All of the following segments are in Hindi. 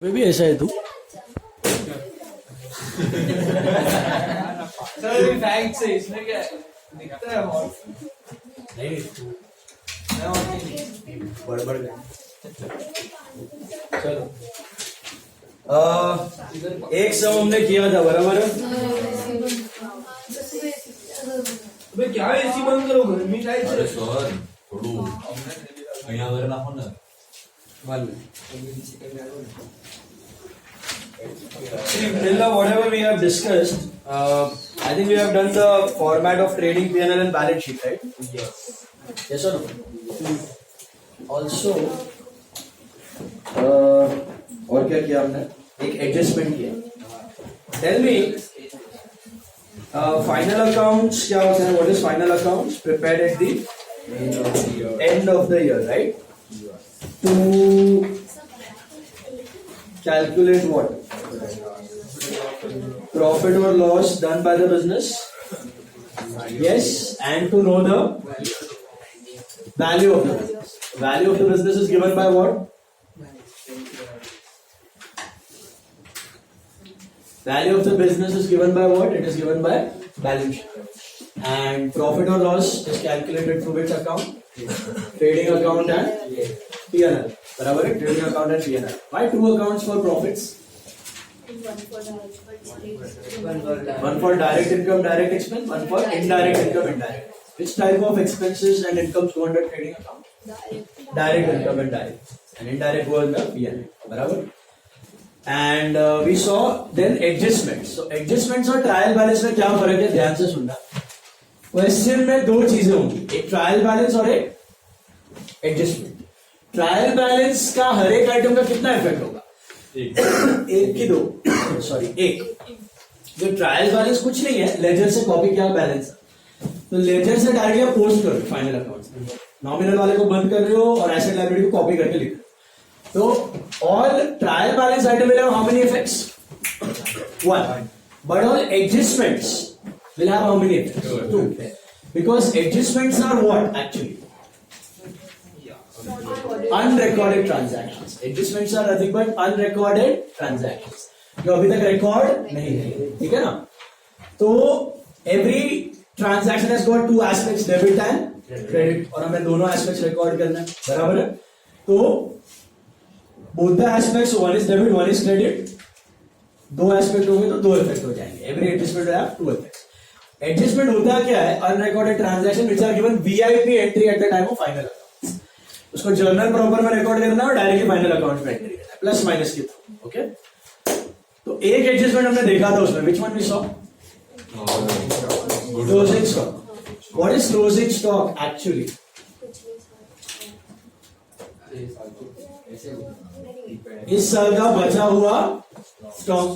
वे भी ऐसा है तू। सर फैक्ट से इसमें क्या है? दिखता है और नहीं बड़बड़ चलो एक सम हमने किया था बराबर है? अबे क्या एसी बंद करो गर्मी टाइप अरे से सर થોડું અહીંયા વગર નાખો ને Till now, whatever we have discussed, I think we have done the format of trading P&L and balance sheet, right? Yes or no? Also, और क्या किया हमने? एक एडजस्टमेंट किया. Tell me, final accounts क्या होते हैं? What is final accounts? Prepared at the end of the year, right? To calculate what? Profit or loss done by the business. Yes, and to know the value of the business. Value of the business is given by what? Value of the business is given by what? It is given by balance sheet. And profit or loss is calculated through which account? Trading account and P&L. बराबर है, trading account and P&L. Why two accounts for profits? One for direct income, direct expense. One for indirect income, indirect. Which type of expenses and incomes go under trading account? Direct income and direct. And indirect go under P&L. बराबर? And we saw then adjustments. So adjustments और ट्रायल बैलेंस में क्या फर्क है? ध्यान से सुनना. क्वेश्चन में दो चीजें होंगी, एक ट्रायल बैलेंस और एक एडजस्टमेंट. ट्रायल बैलेंस का हर एक आइटम का कितना इफेक्ट होगा? एक की दो सॉरी एक. जो ट्रायल बैलेंस कुछ नहीं है, लेजर से कॉपी किया बैलेंस, तो लेजर से डायरेक्टली आप पोस्ट करो फाइनल अकाउंट. नॉमिनल वाले को बंद कर रहे हो और एसेट लायबिलिटी को कॉपी करके लिख रहे हो. तो all trial balance item will have how many effects? One. But all adjustments will have how many effects? Two. Because adjustments are what actually? Unrecorded transactions. Adjustments are nothing but unrecorded transactions. जो अभी तक रिकॉर्ड नहीं है, ठीक है ना? तो every transaction has got two aspects, debit and credit, और हमें दोनों aspects रिकॉर्ड करना है, बराबर है? तो both the aspects, one is debit, one is credit. दो एस्पेक्ट होंगे तो दो इफेक्ट हो जाएंगे. Every adjustment will have two effects. Adjustment होता क्या है? Unrecorded transaction which are given VIP entry at the time of final accounts. उसको जर्नल प्रॉपर में रिकॉर्ड करना है और डायरेक्टली फाइनल अकाउंट में एंट्री करना है, प्लस माइनस के थ्रू. ओके, तो एक एडजस्टमेंट हमने देखा था उसमें. Which one we saw? Closing stock. What is closing stock actually? इस साल का बचा हुआ stock.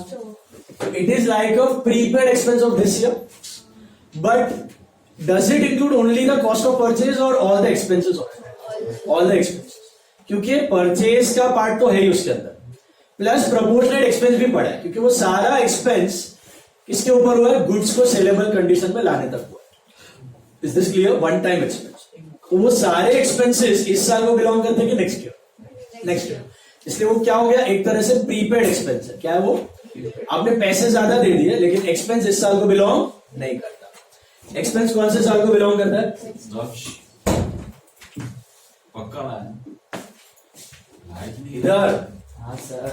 It is like a prepaid expense of this year, but does it include only the cost of purchase और all the expenses? All the expenses, क्योंकि परचेज का पार्ट तो है ही उसके अंदर, प्लस प्रोपोर्शनेट एक्सपेंस भी पड़ा है, क्योंकि वो सारा एक्सपेंस किसके ऊपर हुआ है? गुड्स को सेलेबल कंडीशन में लाने तक हुआ है. Is this clear? One time expense. तो वो सारे एक्सपेंसेस इस साल को बिलोंग करते हैं कि नेक्स्ट ईयर? Next year. इसलिए वो क्या हो गया? एक तरह से प्रीपेड एक्सपेंस है. क्या है वो? आपने पैसे ज्यादा दे दिए, लेकिन एक्सपेंस इस साल को बिलोंग नहीं करता. एक्सपेंस कौन से साल को बिलोंग करता है? પક્કા લાઈટ નહીં इधर. हां sir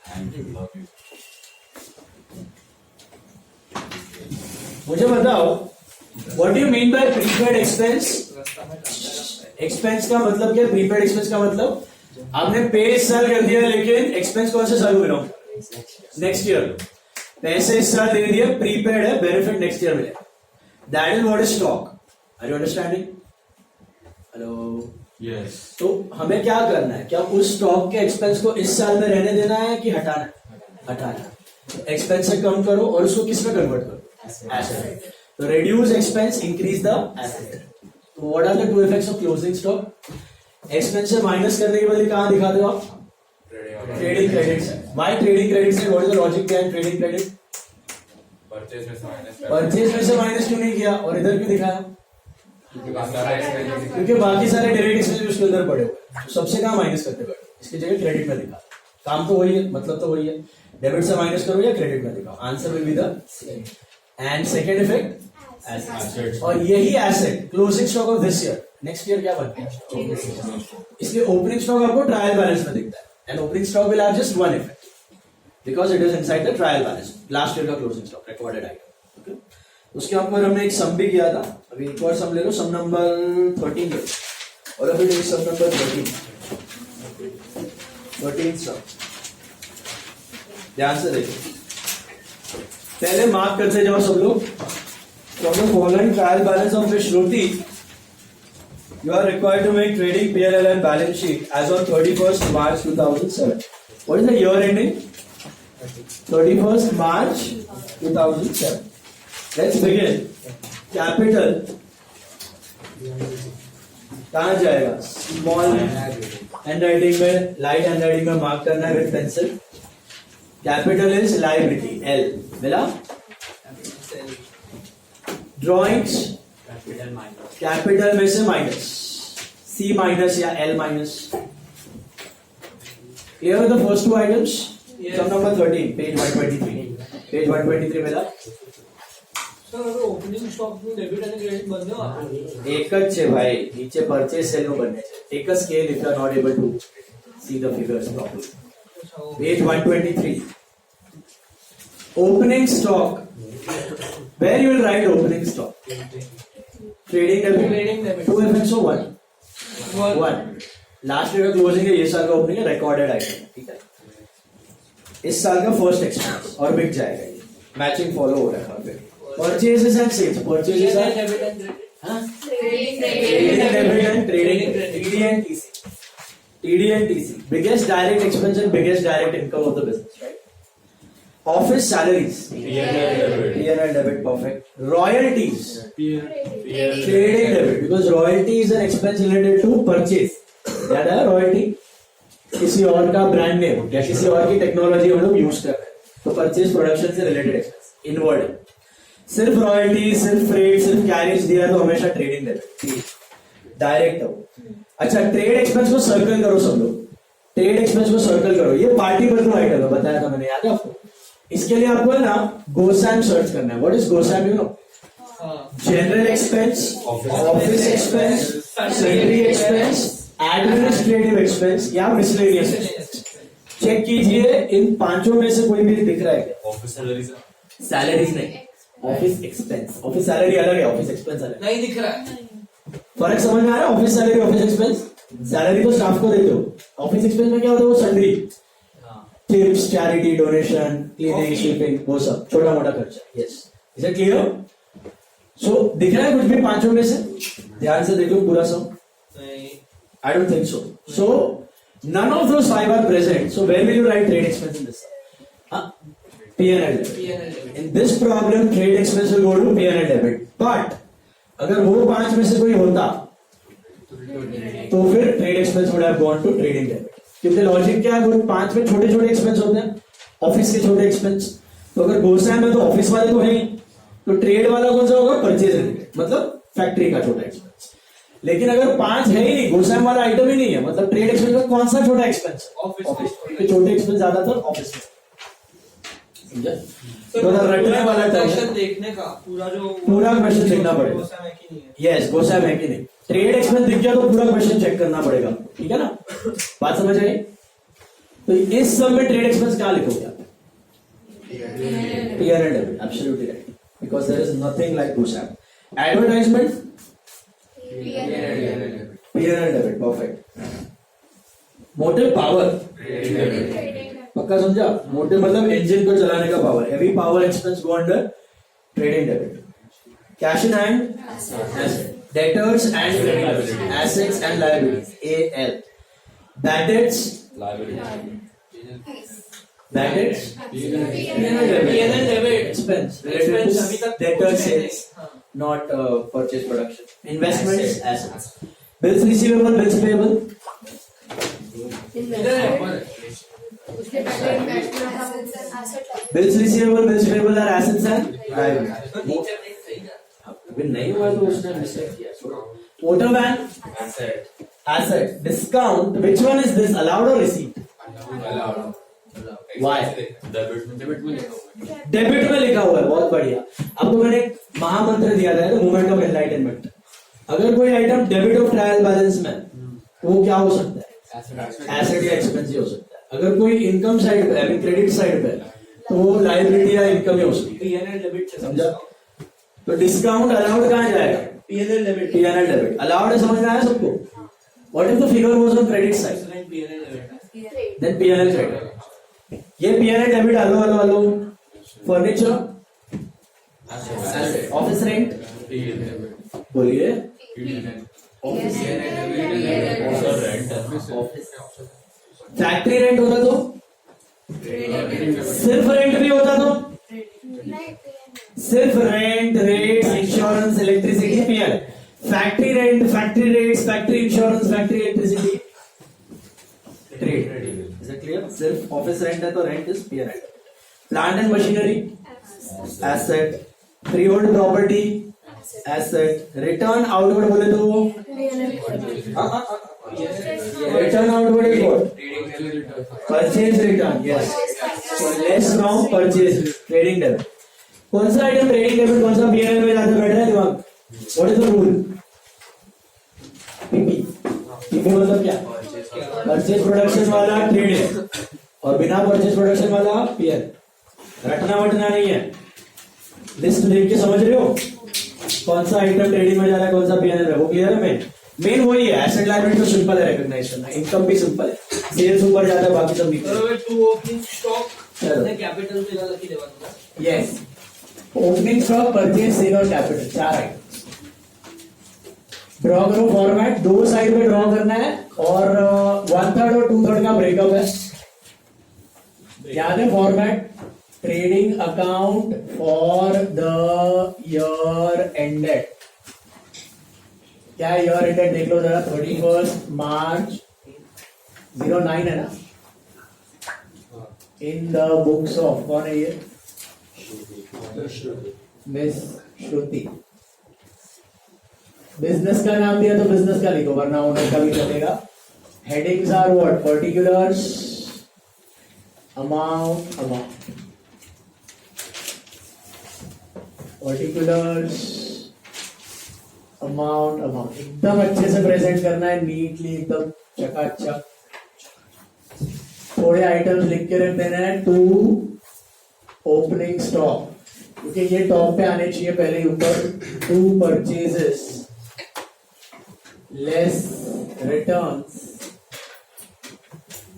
thank you love you. मुझे बताओ, what do you mean by prepaid expense? Expense का मतलब क्या? प्रीपेड एक्सपेंस का मतलब आपने पे इस साल कर दिया, लेकिन एक्सपेंस कौन से साल को बिलोंग? Next year. पैसे इस साल दे दिए, प्रीपेड है, बेनिफिट नेक्स्ट ईयर मिलेगा. That is what is stock. Are you understanding? Hello. Yes. तो हमें क्या करना है? क्या उस स्टॉक के एक्सपेंस को इस साल में रहने देना है कि हटाना है? हटाना. तो एक्सपेंस से कम करो और उसको किस में कन्वर्ट करो? एसेट. तो reduce expense, increase the asset. तो what are the two effects of closing stock? Expense से माइनस करने के बदले कहां दिखाते हो आप? ट्रेडिंग क्रेडिट से. व्हाई ट्रेडिंग क्रेडिट से? What is the logic behind trading credit? Purchase में से माइनस परचेज में से माइनस क्यों नहीं किया और इधर क्यों दिखाया? क्योंकि बाकी सारे डायरेक्ट एक्सपेंस उसके अंदर पड़े हुए, सबसे कहां माइनस करते बैठे, इसकी जगह क्रेडिट में दिखा. काम तो वही है, मतलब तो वही है. डेबिट से माइनस करो या क्रेडिट में दिखाओ, answer will be the same. And second effect asset, और यही asset closing stock of this year next year क्या बनता है, इसलिए ओपनिंग स्टॉक आपको ट्रायल बैलेंस में दिखता है. And opening stock will have just one effect because it is inside the trial balance, last year का closing stock recorded item. Okay, उसके ऊपर हमने एक सम भी किया था. अभी एक और सम ले लो, सम नंबर 13 ले लो. और अभी देखिए सम नंबर 13 सम, ध्यान से देखिए. पहले मार्क करते जाओ सब लोग. From the following trial balance of Ms. Shruti, you are required to make trading P&L and balance sheet as on 31st March 2007. What is the year ending? 31st March 2007. Let's begin. Capital. कहाँ जाएगा? Small handwriting में, light handwriting में mark करना है with pencil. Capital is liability. L. मिला? ड्रॉइंग्स कैपिटल में से माइनस, सी माइनस या L minus. Clear with the first two items. Sum number 13 page 123. Page 123 मिला. सर ओपनिंग स्टॉक में डेबिट आणि क्रेडिट बंद आहे. एकच है भाई, नीचे परचेज सेल में बनने चाहिए. Take a scale if you are not able to see the figures properly. Page 123. Opening stock, where you will write opening stock. Trading debit. 2 effects or 1? 1. Last year का क्लोजिंग है, ये साल का ओपनिंग है, रिकॉर्डेड आइटम. ठीक है, इस साल का फर्स्ट एक्सपेंस और बिक जाएगा. ये मैचिंग फॉलो हो रहा है. Purchases and sales. Purchases and debit and trading, TD and TC. TD and TC biggest direct expense and biggest direct income of the business, right? Office salaries, P&L debit, perfect. Royalties, trading debit, because royalty is an expense related to purchase. याद है royalty? किसी और का ब्रांड नेम या किसी और की टेक्नोलॉजी हम लोग यूज कर रहे हैं, तो परचेज प्रोडक्शन से रिलेटेड एक्सपेंस इनवर्ड है. सिर्फ रॉयल्टी, सिर्फ फ्रेट, सिर्फ कैरेज दिया तो हमेशा ट्रेडिंग डेबिट डायरेक्ट हो. अच्छा, ट्रेड एक्सपेंस को सर्कल करो सब लोग. ट्रेड एक्सपेंस को सर्कल करो. ये पार्टी बदलो आइटम है, बताया था मैंने, याद है आपको? इसके लिए आपको है ना गोसैम सर्च करना है. What is GOSAM? You know, general expense, office expense, salary expense, administrative expense या मिसलेनियस एक्सपेंस. चेक कीजिए इन पांचों में से कोई भी दिख रहा है क्या? Office salaries. सैलरीज नहीं, ऑफिस एक्सपेंस. ऑफिस सैलरी अलग है, ऑफिस एक्सपेंस अलग नहीं दिख रहा है. फर्क समझ में आ रहा है? Office salary, office expense. Salary तो स्टाफ को देते हो, ऑफिस एक्सपेंस में क्या होता है? वो salary, tips, charity, donation, cleaning, shipping, वो सब छोटा मोटा खर्चा. Yes, is it clear? So दिख रहा है कुछ भी पांचों में से? ध्यान से देखो पूरा सब. I don't think so. So none of those 5 are present. So where will you write trade expense in this? P&L debit. In this problem, trade expense will go to P&L debit. But अगर वो 5 में से कोई होता तो फिर trade expense would have gone to trading debit. क्योंकि लॉजिक क्या है? वो 5 में छोटे छोटे एक्सपेंस होते हैं, ऑफिस के छोटे एक्सपेंस. तो अगर गोसैम है तो ऑफिस वाले तो है ही, तो ट्रेड वाला कौन सा होगा? परचेज रिलेटेड, मतलब फैक्ट्री का छोटा एक्सपेंस. लेकिन अगर 5 है ही नहीं, गोसैम वाला आइटम ही नहीं है, मतलब ट्रेड एक्सपेंस में कौन सा छोटा एक्सपेंस? ऑफिस. छोटे एक्सपेंस ज्यादातर ऑफिस में. समझा? तो रटने वाला क्वेश्चन देखने का पूरा क्वेश्चन देखना पड़ेगा. यस, गोसैम है कि नहीं. ट्रेड एक्सपेंस दिख गया तो पूरा क्वेश्चन चेक करना पड़ेगा. ठीक है ना? बात समझ आई? तो इस सब में ट्रेड एक्सपेंस क्या लिखोगे आप? P&L debit, absolutely right, because there is nothing like GOSAM. Advertisement, P&L debit, perfect. Motive power, पक्का समझा? मोटिव मतलब इंजन को चलाने का power. Heavy power expense go under trading debit. Cash in hand, debtors and creditors, assets and liabilities, AL. Bad debts, bad debts, P&L debit expense related to debtors, sales, not purchase production. Investments, assets. Bills receivable, bills payable. Bills receivable, bills payable are assets and liabilities. अभी नहीं हुआ तो उसने मिस्टेक किया. Motor van, asset. Discount, which one is this? Allowed or receipt? Why? Debit में लिखा हुआ है। डेबिट में लिखा हुआ है, बहुत बढ़िया। आपको मैंने एक महामंत्र दिया था, मूवमेंट ऑफ एनलाइटनमेंट। अगर कोई item debit of trial balance में तो वो क्या हो सकता है? एसेट या एक्सपेंस हो सकता है। अगर कोई इनकम साइड पे है, क्रेडिट साइड पे है, तो वो लायबिलिटी या इनकम ही हो सकती है। पीएनएल डेबिट से समझा? तो डिस्काउंट अलाउड कहाँ जाएगा? PNL debit PNL debit allowed है, समझ में आया सबको? What if the figure was on credit side? PNL debit then PNL credit. ये PNL debit hello furniture, office rent, बोलिए फैक्ट्री रेंट होता तो, सिर्फ रेंट भी होता तो, सिर्फ rent, rates, insurance, electricity, PNL. Factory rent, factory rates, factory insurance, factory electricity, trade. Is it clear? सिर्फ ऑफिस रेंट है तो rent is PNL. Plant and machinery asset, free hold property asset, return outward बोले तो return outward is what? Purchase return, yes. So less from purchase, trading debit. कौन सा आइटम ट्रेडिंग डेबिट, कौन सा पीएनएल में जाकर बैठ रहा है दिमाग? What is the rule? PP. PP मतलब क्या? परचेज प्रोडक्शन वाला ट्रेडिंग और बिना परचेज प्रोडक्शन वाला पीएल। रटना वटना नहीं है, लिस्ट देख के समझ रहे हो कौन सा आइटम ट्रेडिंग में जा रहा है, कौन सा पीएनएल है, वो क्लियर है? मेन वही है। एसेट लायबिलिटी तो सिंपल है रिकॉग्नाइज करना, इनकम भी सिंपल है, सेल्स ऊपर जाता है, बाकी सब नीचे। बरोबर। टू ओपनिंग स्टॉक ने कैपिटल पे लगा के देवा तुला। Yes, opening stock, purchase, sale और कैपिटल, 4 आइटम। ड्रॉ करो फॉर्मेट, दो साइड में ड्रॉ करना है और 1/3 और 2/3 का ब्रेकअप है। याद है format? Trading account for the year ended. क्या ईयर एंडेड देख लो जरा, 31 मार्च 09 है ना इन द बुक्स ऑफ, कौन है ये? मिस श्रुति। बिजनेस का नाम दिया तो बिजनेस का लिखो, वरना ओनर का भी चलेगा। Headings are what? Particulars, amount, particulars, amount. एकदम अच्छे से प्रेजेंट करना है, नीटली, एकदम चकाचक। थोड़े आइटम्स लिख के रख देना है। टू ओपनिंग स्टॉक, क्योंकि ये टॉप पे आने चाहिए पहले ही ऊपर। To purchases less returns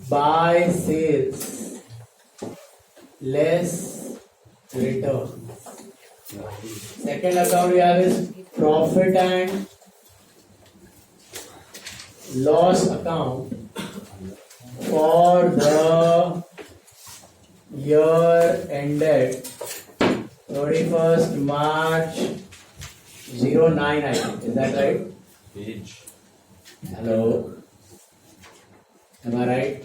by sales less returns. Second account we have is profit and loss account for the year ended 31st March 09. Is that right? Page. Hello. Am I right?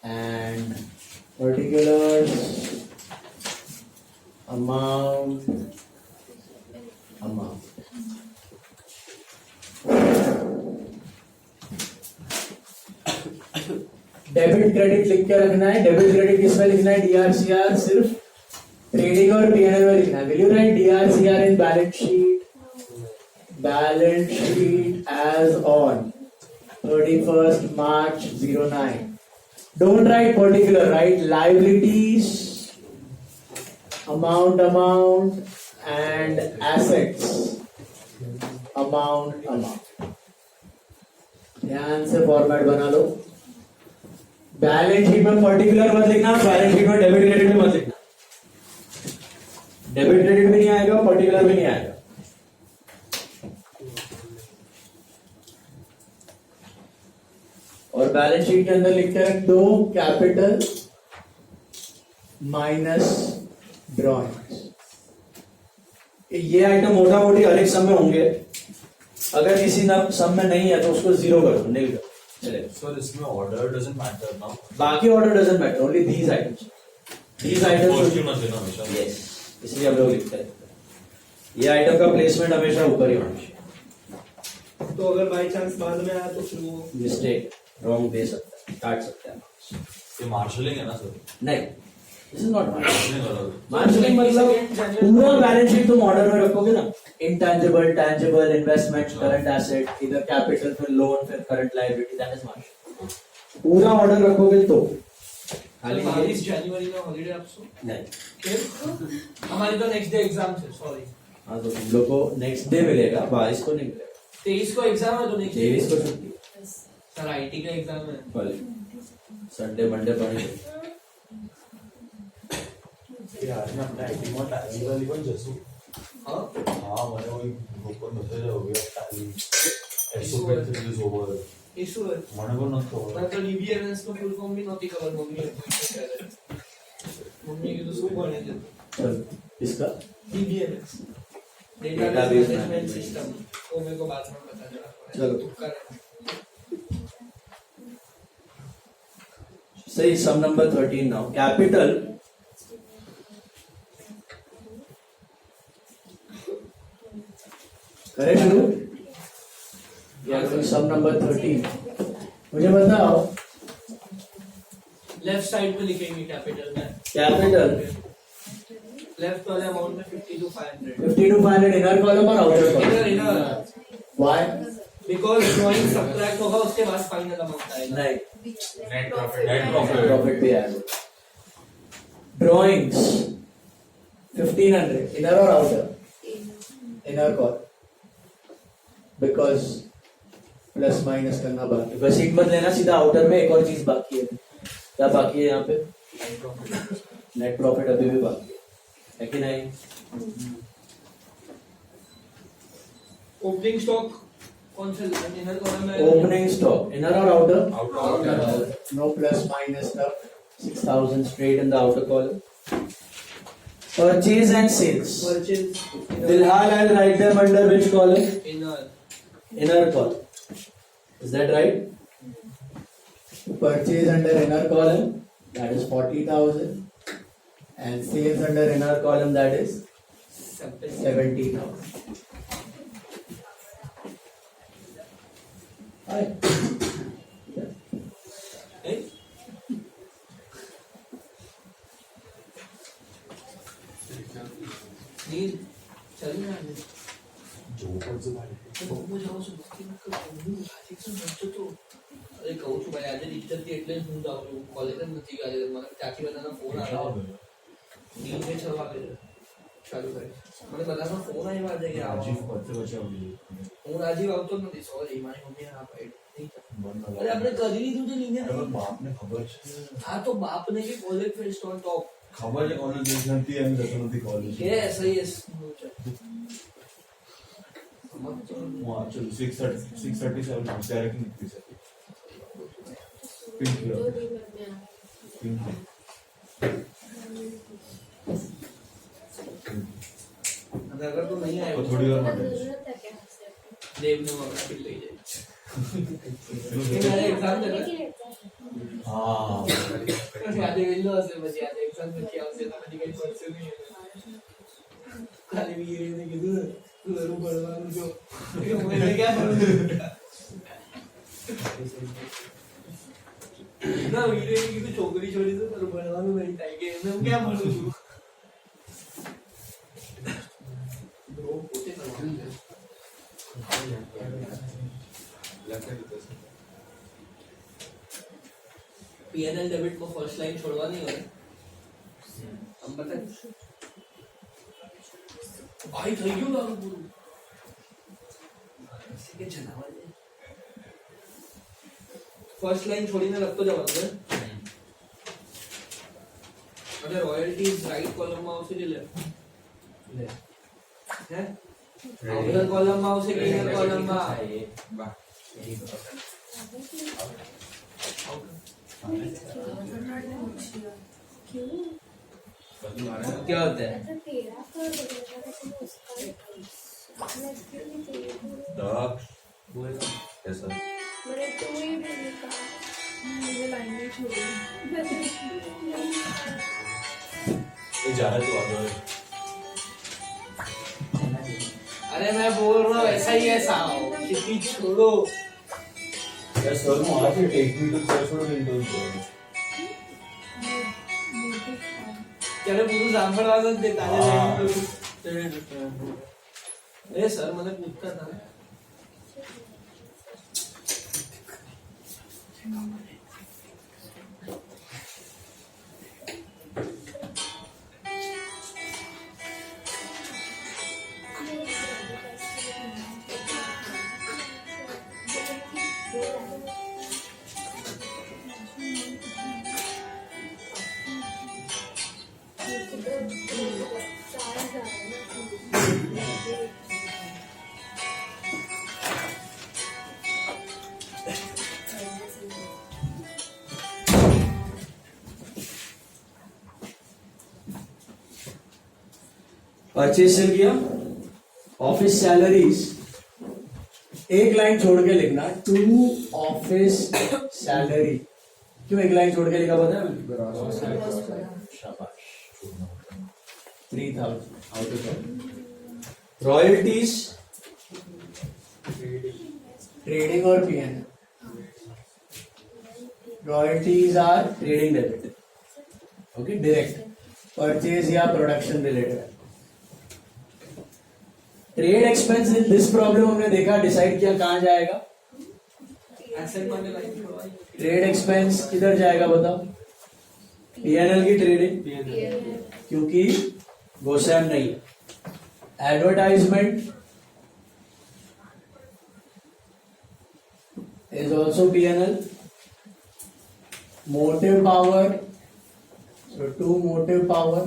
And particulars, amount. Debit credit लिख के रखना है। डेबिट क्रेडिट किस में लिखना है? डीआरसीआर सिर्फ ट्रेडिंग और पीएनएल में लिखना है। Will you write DR CR in balance sheet? Balance sheet as on 31st March 09. Don't write particular, write liabilities, amount, and assets, amount. ध्यान से फॉर्मेट बना लो। बैलेंस शीट में पर्टिकुलर मत लिखना, बैलेंस शीट में डेबिट क्रेडिट भी मत लिखना। डेबिट क्रेडिट भी नहीं आएगा, पर्टिकुलर भी नहीं आएगा। और बैलेंस शीट के अंदर लिख के रख दो कैपिटल माइनस ड्रॉइंग्स। ये आइटम मोटा मोटी हर एक सम में होंगे। अगर किसी सम में नहीं है तो उसको 0 कर दो, नील कर चलेगा। So इसमें order doesn't matter now. बाकी order doesn't matter, only these items. These Positive items मत लेना हमेशा। यस, इसलिए हम लोग लिखते हैं ये आइटम का प्लेसमेंट हमेशा ऊपर ही होना चाहिए। तो अगर बाई चांस बाद में आया तो फिर वो मिस्टेक रॉन्ग दे सकता है, काट सकता है। ये मार्शलिंग है ना सर? नहीं, दिस इज नॉट मार्शलिंग अलग है। मार्जिनिंग मतलब पूरा बैलेंस शीट तुम ऑर्डर में रखोगे ना, intangible, tangible, investment, current asset, इधर कैपिटल, फिर लोन, फिर करंट लायबिलिटी, दैट इज मार्जिनिंग। पूरा ऑर्डर रखोगे तो खाली 22 जनवरी में हॉलीडे आपको नहीं। फिर हमारी तो नेक्स्ट डे एग्जाम है, सॉरी हाँ तो तुम लोग को नेक्स्ट डे मिलेगा, 22 को नहीं मिलेगा, 23 को एग्जाम है तो नेक्स्ट 23 को छुट्टी है। सर आईटी का एग्जाम है। कल संडे मंडे पढ़े यार मैं अपना आईटी में टैली वाली पण जसू हाँ हाँ मैंने वही ग्रुप पर मैसेज हो गया tally SOP release over issue है। મને પણ નતો मैं तो डीबीएमएस को फुल फॉर्म भी नोटी खबर मम्मी मम्मी की तो सो पढ़े थे चल इसका DBMS Database database management management system वो मेरे को बाद में पता चला। चलो। तुक्का है। सही, सम नंबर 13 नाउ कैपिटल करे शुरू या फिर सम नंबर 13 मुझे बताओ। लेफ्ट साइड पे लिखेंगे कैपिटल में कैपिटल लेफ्ट वाले अमाउंट में 50 to 500 50 to 500 इनर कॉलम और आउटर इधर कॉलम। इधर व्हाई? बिकॉज़ ड्राइंग सब्ट्रैक्ट होगा उसके बाद फाइनल अमाउंट आएगा। नहीं, नेट प्रॉफिट प्रॉफिट भी ऐड ड्राइंग्स 1500 इनर और outer. Inner column because plus minus करना बाकी, बस एक मत लेना, सीधा आउटर में एक और चीज बाकी है। क्या बाकी है यहाँ पे? नेट प्रॉफिट अभी भी बाकी है कि नहीं? ओपनिंग स्टॉक कौन से इनर कॉलम में? ओपनिंग स्टॉक इनर और outer? Outer No plus minus stuff. 6,000 straight in the outer column. Purchase and sales. Purchase Filhal, I'll write them under which column? Inner Inner column. Is that right? Purchase under inner column, that is 40,000. And sales under inner column, that is 70,000. Hi. नील चल ना झोपडचं भाडे બહુ જાવ છું ભાજી શું નતો તો અરે કહું છું ભાઈ આજે ઇજ્જત એટલે જ હું જાઉં છું કોલેજ જ નથી ગયા મને ત્યાંથી બધાના ફોન આવ્યા નીચે 6 વાગે ચાલુ કરે મને બધાના ફોન આવ્યા આજે કે આવો રાજીવ પત્તે બચાવી હું રાજીવ આવતો જ નથી સોરી મારી મમ્મીએ હા પાડી બંધ અરે આપણે કરી લીધું છે નીને અરે બાપને ખબર છે હા તો બાપને કે કોલેજ ફેસ્ટ ઓન ટોપ ખબર છે કોલેજ નથી એમ જતો નથી કોલેજ યસ યસ હું આ ચલ 6:37 ત્યારે કે નીકળી શકે પિંક પિંક अगर तो नहीं आया तो थोड़ी और मदद देव ने मौका भी ले जाए मेरा एग्जाम चल रहा है हाँ याद विंडो से बस याद एग्जाम में क्या होता है मेडिकल कोर्स में खाली भी ये नहीं कि तू जरूर पढ़वा जो मैं क्या पढ़ूं ना वीडियो की तो छोकरी छोड़ी तो जरूर पढ़वा नहीं चाहिए मैं क्या पढ़ूं ब्रो पोते करवाना पीएनएल डेबिट को फर्स्ट लाइन छोड़वा नहीं हो हम बता भाई થઈ ગયું લાગુ પૂરું કે જનાવર ફર્સ્ટ લાઈન છોડીને લખતો જવાનું છે અને રોયલ્ટીઝ રાઈટ કોલમમાં આવશે કે લેફ્ટ હે આઉટર કોલમમાં આવશે કે ઇનર કોલમમાં क्या होता है दक्ष कैसा ये जा रहा है तू आगे अरे मैं बोल रहा हूँ ऐसा ही है साहब कितनी छोड़ो सर वहाँ से take me to church windows त्याला पूर्ण जांभळ वाजत ते हा. ए सर मला पूछता था परचेज सेल किया, ऑफिस सैलरीज एक लाइन छोड़ के लिखना, टू ऑफिस सैलरी। क्यों एक लाइन छोड़ के लिखा पता है? शाबाश। 3000 आउट ऑफ रॉयल्टीज, ट्रेडिंग और PN. Royalties are trading debit, okay, direct purchase या production related. Trade expense in this problem हमने देखा, डिसाइड किया कहां जाएगा। एसेट वाले लाइन थोड़ा ट्रेड एक्सपेंस किधर जाएगा बताओ? पीएनएल की ट्रेडिंग, क्योंकि गोसैम नहीं है। Advertisement is also PNL. Motive power, so to motive power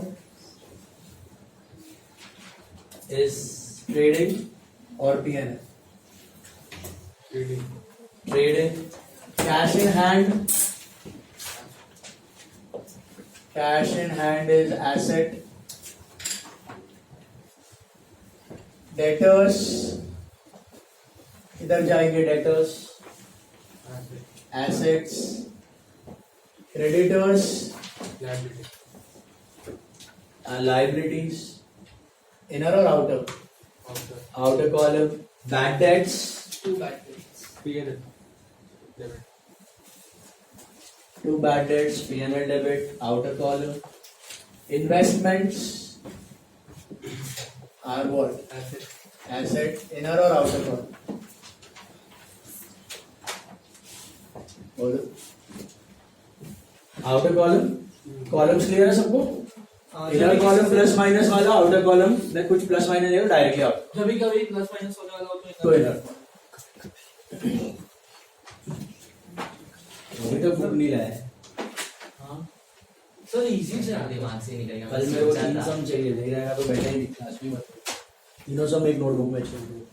is trading or PNL. Trading. Cash in hand. Cash in hand is asset. Debtors. इधर जाएंगे debtors. Assets. Creditors. Liabilities. Inner or outer? Outer column. Bad debts. To bad Two bad debts. P&L debit. Outer column. Investments are what? Asset. Inner or outer column? बोलो. Outer column. Columns clear है सबको? इनर कॉलम प्लस माइनस वाला, आउटर कॉलम में कुछ प्लस माइनस है डायरेक्टली आउट, कभी कभी प्लस माइनस होने वाला हो तो इनर। अभी तो बुक नहीं लाया है। सर इजी से दिमाग से निकल गया। कल मेरे को 3 सम चाहिए थे, तो बैठा ही नहीं क्लास में। तीनों सम एक नोटबुक में चाहिए।